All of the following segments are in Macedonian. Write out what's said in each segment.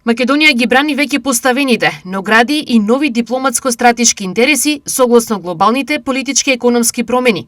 Македонија ги брани веќе поставените, но гради и нови дипломатско-стратешки интереси согласно глобалните политички и економски промени,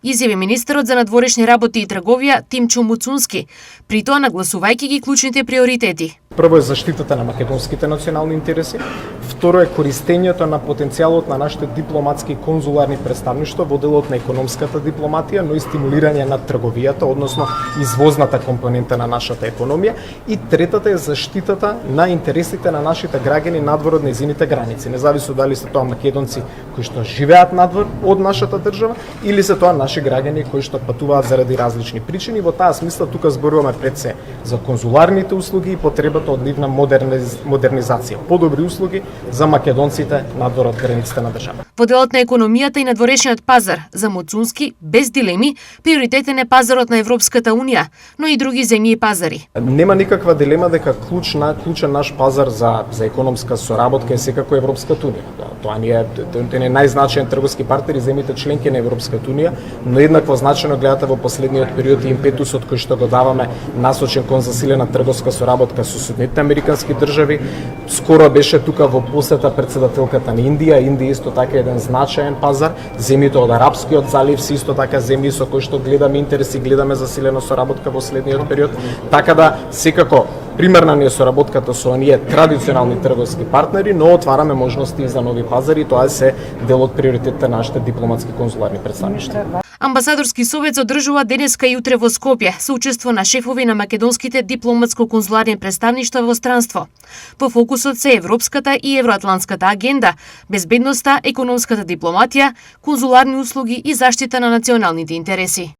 изјави министерот за надворешни работи и трговија Тимчо Муцунски, при тоа нагласувајќи ги клучните приоритети. Прво е заштитата на македонските национални интереси, второ е користењето на потенцијалот на нашите дипломатски и конзуларни представништва во делот на економската дипломатија, но и стимулирање на трговијата, односно извозната компонента на нашата економија, и третата е заштитата на интересите на нашите граѓани надвор од нејзините граници, независно дали се тоа македонци кои што живеат надвор од нашата држава или се тоа наши граѓани кои што патуваат заради различни причини. Во таа смисла тука зборуваме пред се за конзуларните услуги и потребата од нивна модернизација, подобри услуги за македонците надвор од границите на држава. Во делот на економијата и надворешниот пазар, за Муцунски, без дилеми, приоритетен е пазарот на Европската Унија, но и други земји и пазари. Нема никаква дилема дека клучен наш пазар за економска соработка е секако Европската Унија. Тоа не е најзначаен трговски партнер и земјите членки на Европската Унија, но еднакво значајно гледате во последниот период и импетусот кој што го даваме насочен кон засилена трговска соработка со Соединетите американски држави. Скоро беше тука во посета претседателката на Индија. Индија исто така е еден значаен пазар. Земјите од Арапскиот залив се исто така земји со кои што гледаме интереси, гледаме засилена соработка во следниот период. Така да секако примерна ни е соработката со оние традиционални трговски партнери, но отвараме можности и за нови пазари, тоа е се дел од приоритетите на нашите дипломатски конзуларни представништва. Амбасадорски совет се одржува денеска и утре во Скопје со учество на шефови на македонските дипломатско-конзуларни представништва во странство. По фокусот се европската и евроатлантската агенда, безбедноста, економската дипломатија, конзуларни услуги и заштита на националните интереси.